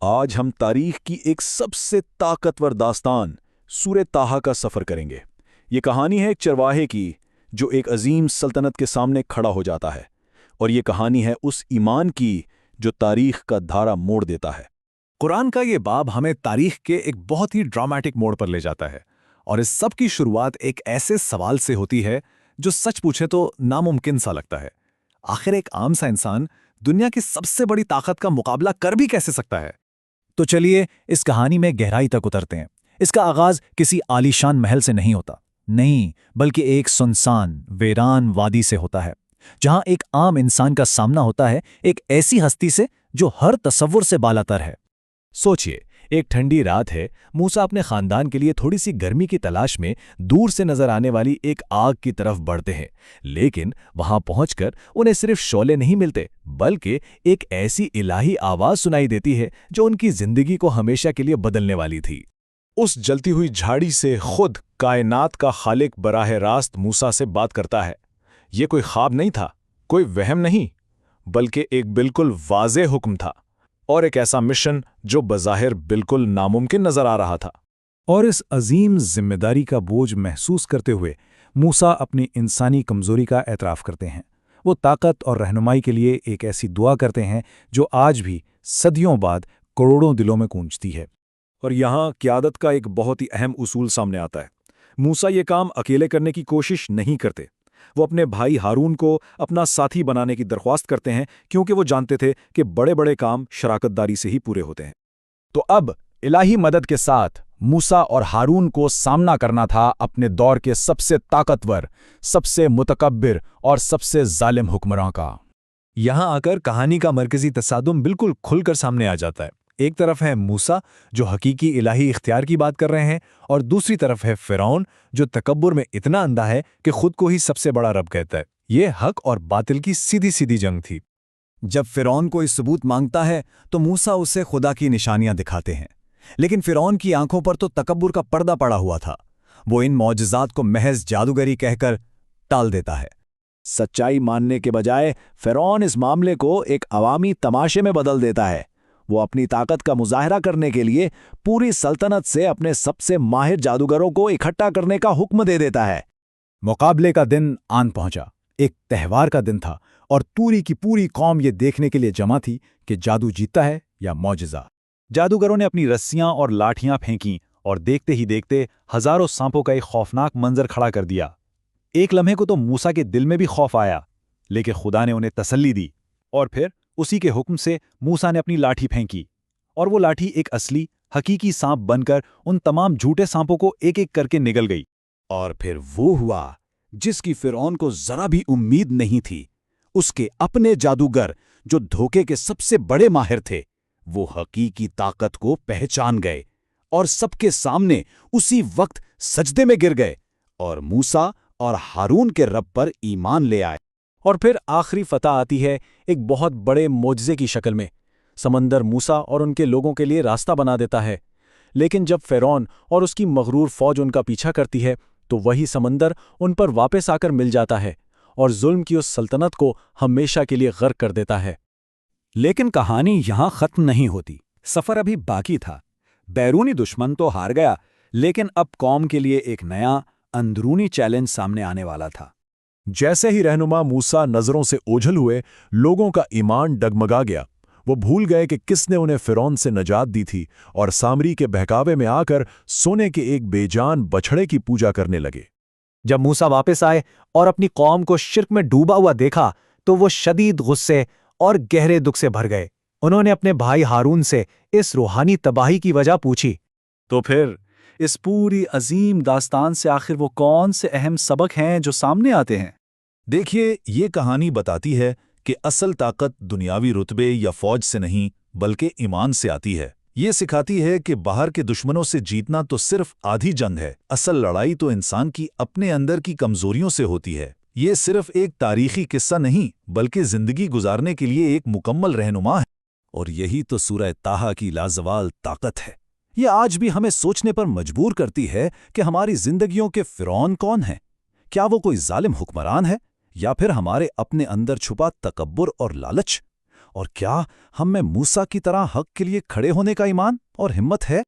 آج ہم تاریخ کی ایک سب سے طاقتور داستان سورہ طٰہٰ کا سفر کریں گے۔ یہ کہانی ہے ایک چرواہے کی جو ایک عظیم سلطنت کے سامنے کھڑا ہو جاتا ہے، اور یہ کہانی ہے اس ایمان کی جو تاریخ کا دھارا موڑ دیتا ہے۔ قرآن کا یہ باب ہمیں تاریخ کے ایک بہت ہی ڈراماٹک موڑ پر لے جاتا ہے، اور اس سب کی شروعات ایک ایسے سوال سے ہوتی ہے جو سچ پوچھے تو ناممکن سا لگتا ہے۔ آخر ایک عام سا انسان دنیا کی سب سے بڑی طاقت کا مقابلہ کر بھی کیسے سکتا ہے؟ تو چلیے اس کہانی میں گہرائی تک اترتے ہیں۔ اس کا آغاز کسی عالیشان محل سے نہیں ہوتا، نہیں، بلکہ ایک سنسان، ویران وادی سے ہوتا ہے، جہاں ایک عام انسان کا سامنا ہوتا ہے ایک ایسی ہستی سے جو ہر تصور سے بالاتر ہے۔ سوچئے، ایک ٹھنڈی رات ہے، موسیٰ اپنے خاندان کے لیے تھوڑی سی گرمی کی تلاش میں دور سے نظر آنے والی ایک آگ کی طرف بڑھتے ہیں، لیکن وہاں پہنچ کر انہیں صرف شعلے نہیں ملتے، بلکہ ایک ایسی الہی آواز سنائی دیتی ہے جو ان کی زندگی کو ہمیشہ کے لیے بدلنے والی تھی۔ اس جلتی ہوئی جھاڑی سے خود کائنات کا خالق براہ راست موسیٰ سے بات کرتا ہے۔ یہ کوئی خواب نہیں تھا، کوئی وہم نہیں، بلکہ ایک بالکل واضح حکم تھا، اور ایک ایسا مشن جو بظاہر بالکل ناممکن نظر آ رہا تھا۔ اور اس عظیم ذمہ داری کا بوجھ محسوس کرتے ہوئے موسیٰ اپنی انسانی کمزوری کا اعتراف کرتے ہیں۔ وہ طاقت اور رہنمائی کے لیے ایک ایسی دعا کرتے ہیں جو آج بھی صدیوں بعد کروڑوں دلوں میں گونجتی ہے۔ اور یہاں قیادت کا ایک بہت ہی اہم اصول سامنے آتا ہے۔ موسیٰ یہ کام اکیلے کرنے کی کوشش نہیں کرتے، وہ اپنے بھائی ہارون کو اپنا ساتھی بنانے کی درخواست کرتے ہیں، کیونکہ وہ جانتے تھے کہ بڑے بڑے کام شراکت داری سے ہی پورے ہوتے ہیں۔ تو اب الہی مدد کے ساتھ موسیٰ اور ہارون کو سامنا کرنا تھا اپنے دور کے سب سے طاقتور، سب سے متکبر اور سب سے ظالم حکمراں کا۔ یہاں آ کر کہانی کا مرکزی تصادم بالکل کھل کر سامنے آ جاتا ہے۔ ایک طرف ہے موسیٰ جو حقیقی الہی اختیار کی بات کر رہے ہیں، اور دوسری طرف ہے فرعون جو تکبر میں اتنا اندھا ہے کہ خود کو ہی سب سے بڑا رب کہتا ہے۔ یہ حق اور باطل کی سیدھی سیدھی جنگ تھی۔ جب فرعون کوئی ثبوت مانگتا ہے تو موسیٰ اسے خدا کی نشانیاں دکھاتے ہیں، لیکن فرعون کی آنکھوں پر تو تکبر کا پردہ پڑا ہوا تھا۔ وہ ان معجزات کو محض جادوگری کہہ کر ٹال دیتا ہے۔ سچائی ماننے کے بجائے فرعون اس معاملے کو ایک عوامی تماشے میں بدل دیتا ہے۔ وہ اپنی طاقت کا مظاہرہ کرنے کے لیے پوری سلطنت سے اپنے سب سے ماہر جادوگروں کو اکٹھا کرنے کا حکم دے دیتا ہے۔ مقابلے کا دن آن پہنچا۔ ایک تہوار کا دن تھا، اور پوری کی پوری قوم یہ دیکھنے کے لیے جمع تھی کہ جادو جیتتا ہے یا معجزہ۔ جادوگروں نے اپنی رسیاں اور لاٹھیاں پھینکیں، اور دیکھتے ہی دیکھتے ہزاروں سانپوں کا ایک خوفناک منظر کھڑا کر دیا۔ ایک لمحے کو تو موسیٰ کے دل میں بھی خوف آیا، لیکن خدا نے انہیں تسلی دی، اور پھر اسی کے حکم سے موسیٰ نے اپنی لاٹھی پھینکی، اور وہ لاٹھی ایک اصلی حقیقی سانپ بن کر ان تمام جھوٹے سانپوں کو ایک ایک کر کے نگل گئی۔ اور پھر وہ ہوا جس کی فرعون کو ذرا بھی امید نہیں تھی۔ اس کے اپنے جادوگر جو دھوکے کے سب سے بڑے ماہر تھے، وہ حقیقی طاقت کو پہچان گئے، اور سب کے سامنے اسی وقت سجدے میں گر گئے، اور موسیٰ اور ہارون کے رب پر ایمان لے آئے۔ اور پھر آخری فتح آتی ہے ایک بہت بڑے معجزے کی شکل میں۔ سمندر موسیٰ اور ان کے لوگوں کے لیے راستہ بنا دیتا ہے، لیکن جب فرعون اور اس کی مغرور فوج ان کا پیچھا کرتی ہے تو وہی سمندر ان پر واپس آ کر مل جاتا ہے، اور ظلم کی اس سلطنت کو ہمیشہ کے لیے غرق کر دیتا ہے۔ لیکن کہانی یہاں ختم نہیں ہوتی، سفر ابھی باقی تھا۔ بیرونی دشمن تو ہار گیا، لیکن اب قوم کے لیے ایک نیا اندرونی چیلنج سامنے آنے والا تھا۔ جیسے ہی رہنما موسیٰ نظروں سے اوجھل ہوئے، لوگوں کا ایمان ڈگمگا گیا۔ وہ بھول گئے کہ کس نے انہیں فرعون سے نجات دی تھی، اور سامری کے بہکاوے میں آ کر سونے کے ایک بے جان بچھڑے کی پوجا کرنے لگے۔ جب موسیٰ واپس آئے اور اپنی قوم کو شرک میں ڈوبا ہوا دیکھا تو وہ شدید غصے اور گہرے دکھ سے بھر گئے۔ انہوں نے اپنے بھائی ہارون سے اس روحانی تباہی کی وجہ پوچھی۔ تو پھر اس پوری عظیم داستان سے آخر وہ کون سے اہم سبق ہیں جو سامنے آتے ہیں؟ دیکھیے، یہ کہانی بتاتی ہے کہ اصل طاقت دنیاوی رتبے یا فوج سے نہیں، بلکہ ایمان سے آتی ہے۔ یہ سکھاتی ہے کہ باہر کے دشمنوں سے جیتنا تو صرف آدھی جنگ ہے، اصل لڑائی تو انسان کی اپنے اندر کی کمزوریوں سے ہوتی ہے۔ یہ صرف ایک تاریخی قصہ نہیں، بلکہ زندگی گزارنے کے لیے ایک مکمل رہنما ہے، اور یہی تو سورہ طٰہٰ کی لازوال طاقت ہے۔ یہ آج بھی ہمیں سوچنے پر مجبور کرتی ہے کہ ہماری زندگیوں کے فرعون کون ہیں؟ کیا وہ کوئی ظالم حکمران ہے، یا پھر ہمارے اپنے اندر چھپا تکبر اور لالچ؟ اور کیا ہم میں موسیٰ کی طرح حق کے لیے کھڑے ہونے کا ایمان اور ہمت ہے؟